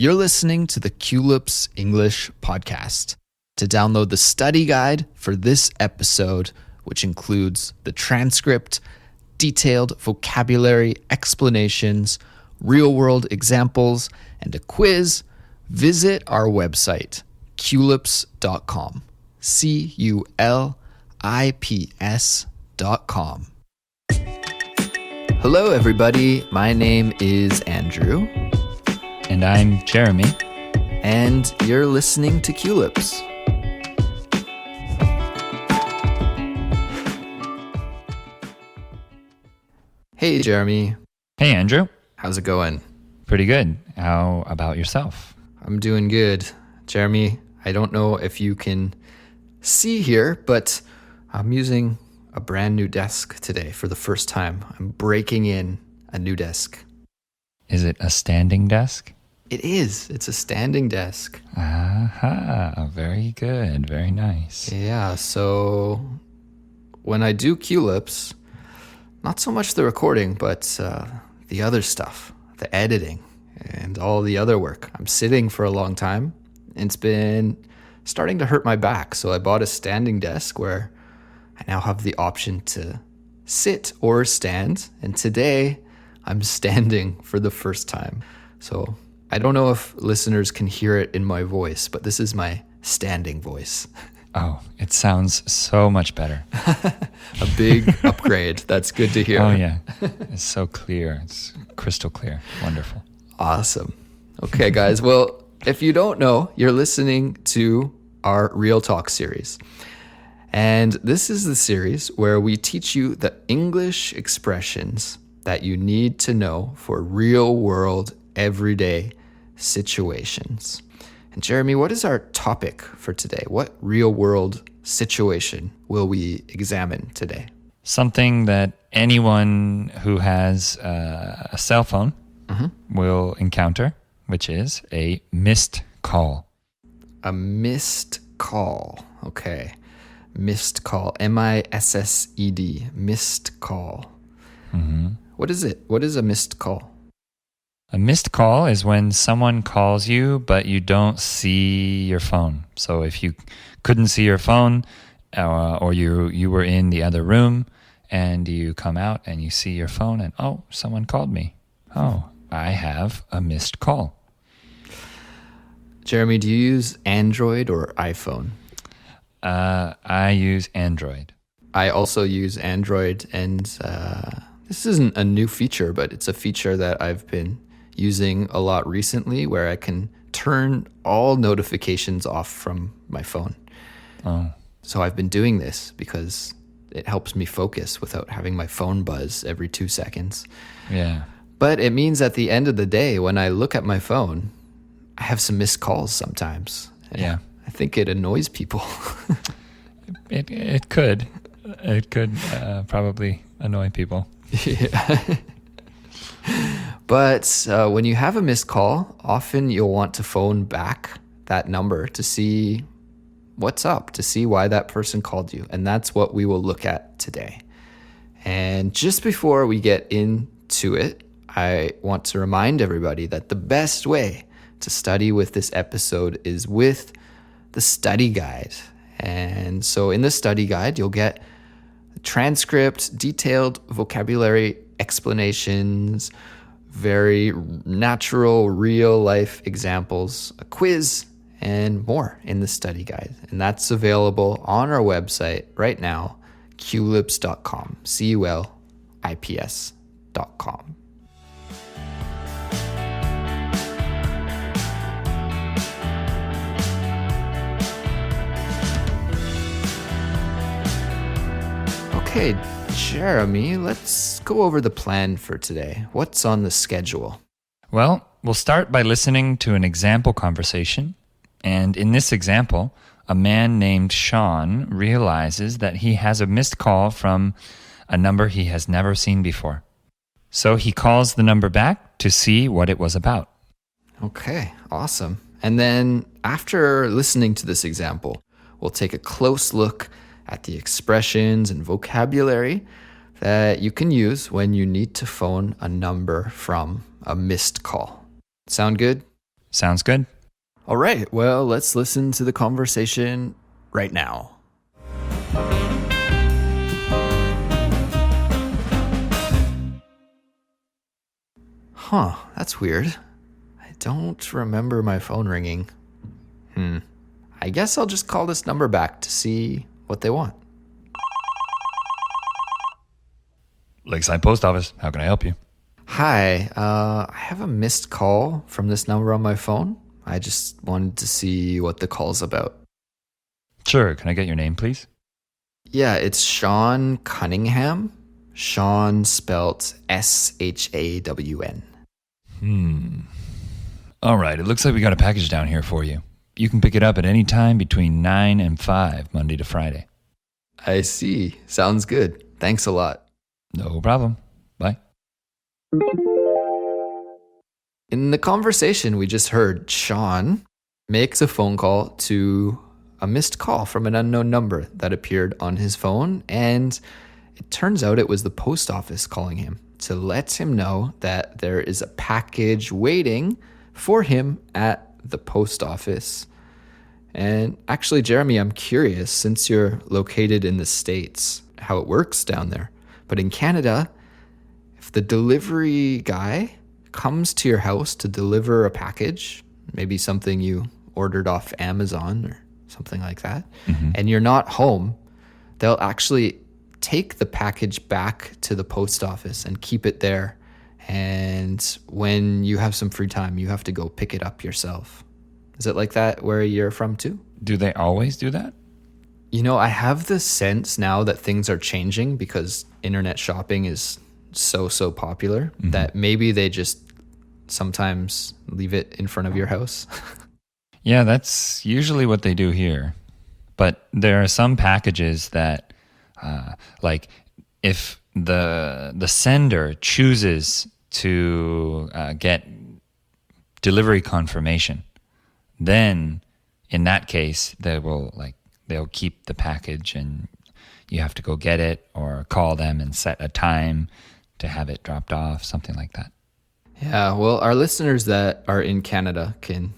You're listening to the Culips English podcast. To download the study guide for this episode, which includes the transcript, detailed vocabulary explanations, real-world examples, and a quiz, visit our website, culips.com. CULIPS.com. Hello, everybody. My name is Andrew. And I'm Jeremy. And you're listening to Culips. Hey, Jeremy. Hey, Andrew. How's it going? Pretty good. How about yourself? I'm doing good. Jeremy, I don't know if you can see here, but I'm using a brand new desk today for the first time. I'm breaking in a new desk. Is it a standing desk? It is. It's a standing desk. Aha, very good. Very nice. Yeah, so when I do Culips, not so much the recording, but the other stuff, the editing, and all the other work. I'm sitting for a long time. It's been starting to hurt my back, so I bought a standing desk where I now have the option to sit or stand, and today I'm standing for the first time. So I don't know if listeners can hear it in my voice, but this is my standing voice. Oh, it sounds so much better. A big upgrade. That's good to hear. Oh, yeah. It's so clear. It's crystal clear. Wonderful. Awesome. Okay, guys. Well, if you don't know, you're listening to our Real Talk series. And this is the series where we teach you the English expressions that you need to know for real world, everyday situations. And Jeremy, what is our topic for today? What real world situation will we examine today? Something that anyone who has a cell phone will encounter, which is a missed call. A missed call. Okay. Missed call. M-I-S-S-E-D. Missed call. Mm-hmm. What is it? What is a missed call? A missed call is when someone calls you, but you don't see your phone. So if you couldn't see your phone, or you were in the other room, and you come out and you see your phone, and oh, someone called me. Oh, I have a missed call. Jeremy, do you use Android or iPhone? I use Android. I also use Android, and this isn't a new feature, but it's a feature that I've been using a lot recently where I can turn all notifications off from my phone. Oh. So I've been doing this because it helps me focus without having my phone buzz every 2 seconds. Yeah. But it means at the end of the day, when I look at my phone, I have some missed calls sometimes. Yeah. I think it annoys people. It could. It could probably annoy people. Yeah. But when you have a missed call, often you'll want to phone back that number to see what's up, to see why that person called you. And that's what we will look at today. And just before we get into it, I want to remind everybody that the best way to study with this episode is with the study guide. And so in the study guide, you'll get a transcript, detailed vocabulary explanations, very natural, real life examples, a quiz, and more in the study guide. And that's available on our website right now, culips.com, CULIPS.com. Okay, Jeremy, let's go over the plan for today. What's on the schedule? Well, we'll start by listening to an example conversation. And in this example, a man named Sean realizes that he has a missed call from a number he has never seen before. So he calls the number back to see what it was about. Okay, awesome. And then after listening to this example, we'll take a close look at the expressions and vocabulary that you can use when you need to phone a number from a missed call. Sound good? Sounds good? All right, well, let's listen to the conversation right now. Huh, that's weird. I don't remember my phone ringing. I guess I'll just call this number back to see what they want. Lakeside Post Office. How can I help you? Hi, I have a missed call from this number on my phone. I just wanted to see what the call's about. Sure. Can I get your name, please? Yeah, it's Sean Cunningham. Sean spelt Shawn. All right. It looks like we got a package down here for you. You can pick it up at any time between 9 and 5, Monday to Friday. I see. Sounds good. Thanks a lot. No problem. Bye. In the conversation we just heard, Sean makes a phone call to a missed call from an unknown number that appeared on his phone, and it turns out it was the post office calling him to let him know that there is a package waiting for him at the post office. And actually, Jeremy, I'm curious, since you're located in the States, how it works down there. But in Canada, if the delivery guy comes to your house to deliver a package, maybe something you ordered off Amazon or something like that, and you're not home, they'll actually take the package back to the post office and keep it there. And when you have some free time, you have to go pick it up yourself. Is it like that where you're from too? Do they always do that? You know, I have the sense now that things are changing because internet shopping is so popular that maybe they just sometimes leave it in front of your house. Yeah, that's usually what they do here. But there are some packages that, like if the sender chooses to get delivery confirmation, then in that case they'll keep the package and you have to go get it or call them and set a time to have it dropped off, something like that. Yeah, well, our listeners that are in Canada can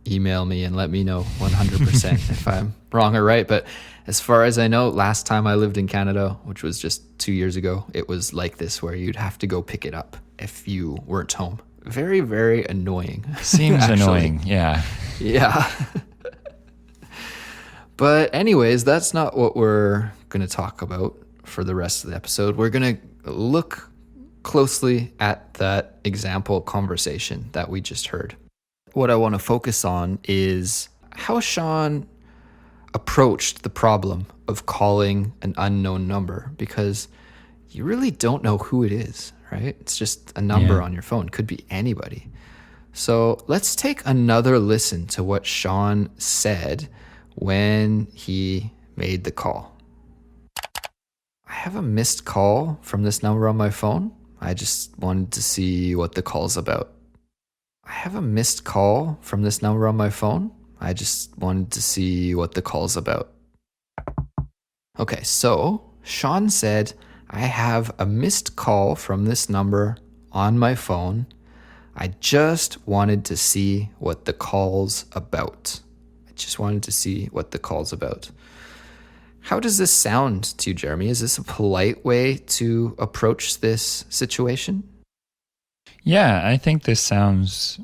email me and let me know 100% if I'm wrong or right. But as far as I know, last time I lived in Canada, which was just 2 years ago, it was like this where you'd have to go pick it up if you weren't home. Very, very annoying. Seems annoying, yeah. Yeah. But anyways, that's not what we're going to talk about for the rest of the episode. We're going to look closely at that example conversation that we just heard. What I want to focus on is how Sean approached the problem of calling an unknown number, because you really don't know who it is, right? It's just a number on your phone. Could be anybody. So let's take another listen to what Sean said when he made the call. I have a missed call from this number on my phone. I just wanted to see what the call's about. I have a missed call from this number on my phone. I just wanted to see what the call's about. Okay, so Sean said, I have a missed call from this number on my phone. I just wanted to see what the call's about. I just wanted to see what the call's about. How does this sound to you, Jeremy? Is this a polite way to approach this situation? Yeah, I think this sounds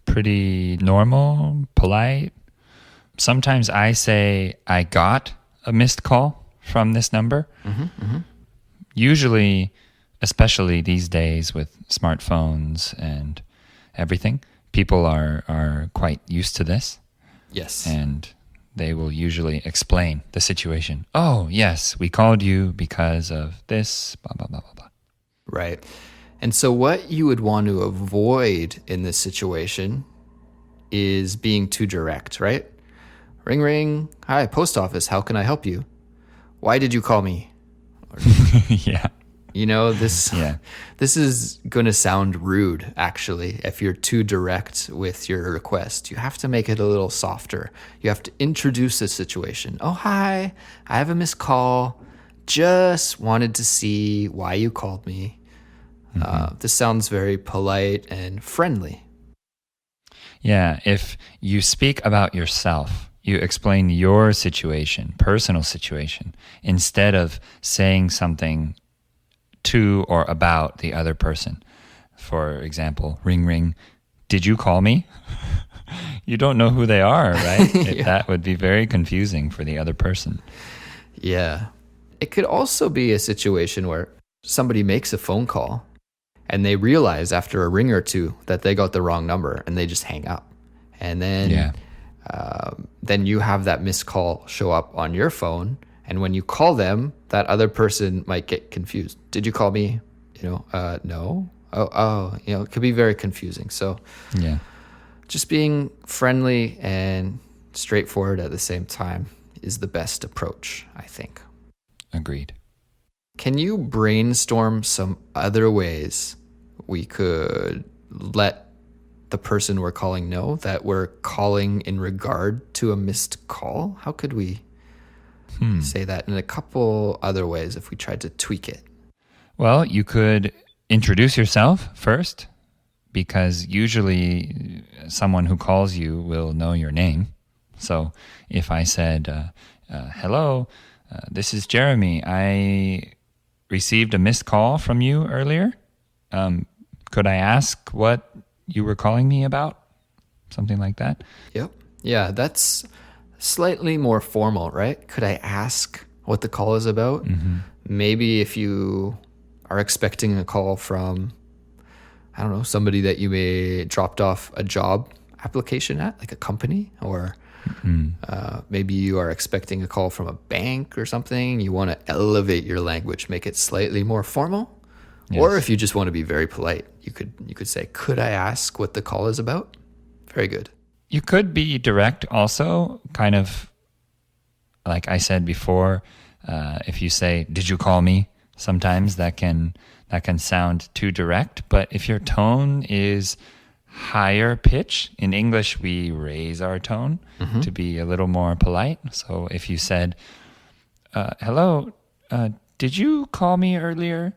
pretty normal, polite. Sometimes I say I got a missed call from this number. Usually, especially these days with smartphones and everything, people are quite used to this. Yes. And they will usually explain the situation. Oh, yes, we called you because of this, blah, blah, blah, blah, blah. Right. And so what you would want to avoid in this situation is being too direct, right? Ring, ring. Hi, post office. How can I help you? Why did you call me? Yeah. You know, this is going to sound rude, actually, if you're too direct with your request. You have to make it a little softer. You have to introduce the situation. Oh, hi, I have a missed call. Just wanted to see why you called me. This sounds very polite and friendly. Yeah, if you speak about yourself, you explain your situation, personal situation, instead of saying something to or about the other person. For example, ring ring, did you call me? You don't know who they are, right? Yeah. That would be very confusing for the other person. Yeah. It could also be a situation where somebody makes a phone call and they realize after a ring or two that they got the wrong number and they just hang up. And then, then you have that missed call show up on your phone. And when you call them, that other person might get confused. Did you call me? No. Oh, it could be very confusing. So Yeah. just being friendly and straightforward at the same time is the best approach, I think. Agreed. Can you brainstorm some other ways we could let the person we're calling know that we're calling in regard to a missed call? How could we say that in a couple other ways if we tried to tweak it? Well, you could introduce yourself first, because usually someone who calls you will know your name. So if I said, hello, this is Jeremy. I received a missed call from you earlier. Could I ask what you were calling me about? Something like that. Yep. Yeah, that's slightly more formal, right? Could I ask what the call is about? Mm-hmm. Maybe if you are expecting a call from, I don't know, somebody that you may dropped off a job application at, like a company, or maybe you are expecting a call from a bank or something. You want to elevate your language, make it slightly more formal. Yes. Or if you just want to be very polite, you could say, could I ask what the call is about? Very good. You could be direct also, kind of like I said before. If you say, did you call me? Sometimes that can sound too direct. But if your tone is higher pitch, in English we raise our tone to be a little more polite. So if you said, hello, did you call me earlier?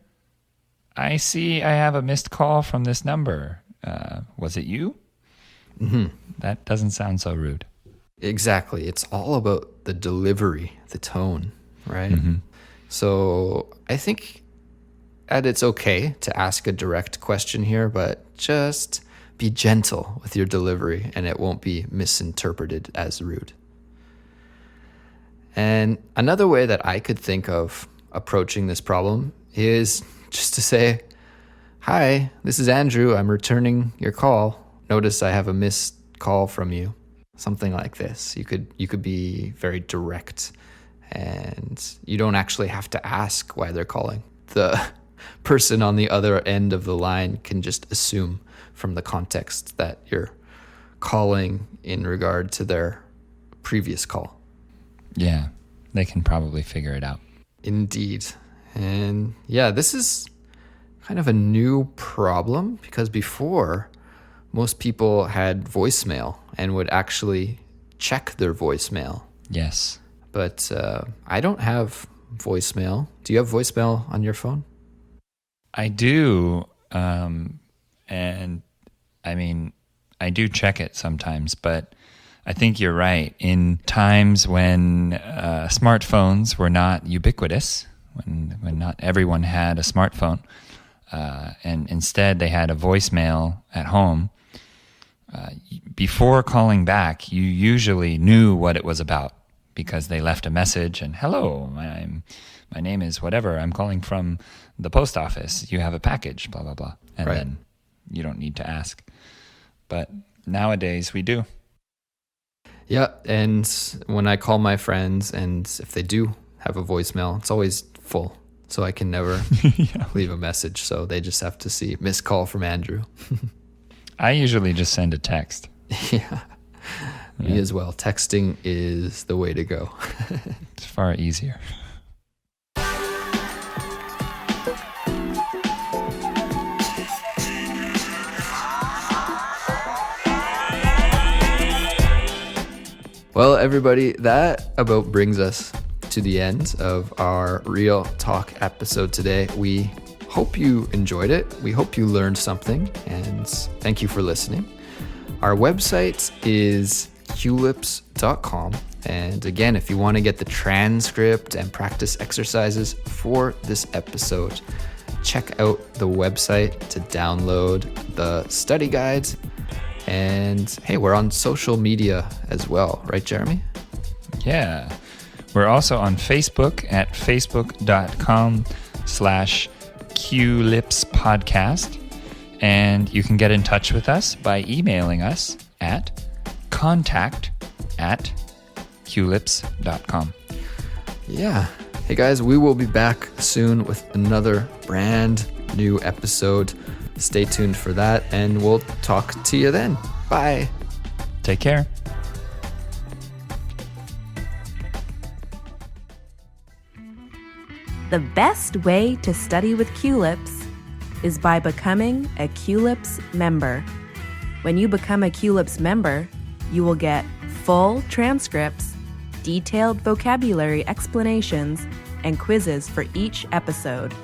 I see I have a missed call from this number. Was it you? Mm-hmm. That doesn't sound so rude. Exactly. It's all about the delivery, the tone, right? Mm-hmm. So I think that it's okay to ask a direct question here, but just be gentle with your delivery and it won't be misinterpreted as rude. And another way that I could think of approaching this problem is just to say, hi, this is Andrew. I'm returning your call. Notice I have a missed call from you. Something like this. You could be very direct, and you don't actually have to ask why they're calling. The person on the other end of the line can just assume from the context that you're calling in regard to their previous call. Yeah, they can probably figure it out. Indeed. And yeah, this is kind of a new problem because before, most people had voicemail and would actually check their voicemail. Yes. But I don't have voicemail. Do you have voicemail on your phone? I do. And I mean, I do check it sometimes, but I think you're right. In times when smartphones were not ubiquitous, when not everyone had a smartphone, and instead they had a voicemail at home, before calling back, you usually knew what it was about because they left a message and, hello, my name is whatever. I'm calling from the post office. You have a package, blah, blah, blah. And right. Then you don't need to ask. But nowadays we do. Yeah, and when I call my friends and if they do have a voicemail, it's always full. So I can never leave a message. So they just have to see missed call from Andrew. I usually just send a text. Yeah, me as well. Texting is the way to go. It's far easier. Well, everybody, that about brings us to the end of our Real Talk episode today. We hope you enjoyed it. We hope you learned something, and thank you for listening. Our website is culips.com. And again, if you want to get the transcript and practice exercises for this episode, check out the website to download the study guides. And hey, we're on social media as well, right, Jeremy? Yeah. We're also on Facebook at facebook.com/QLipsPodcast. And you can get in touch with us by emailing us at contact@QLips.com. Yeah. Hey guys, we will be back soon with another brand new episode. Stay tuned for that, and we'll talk to you then. Bye. Take care. The best way to study with QLips is by becoming a QLips member. When you become a QLips member, you will get full transcripts, detailed vocabulary explanations, and quizzes for each episode.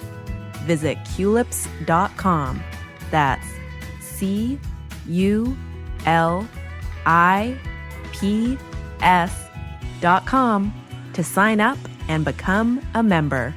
Visit culips.com. That's CULIPS.com to sign up and become a member.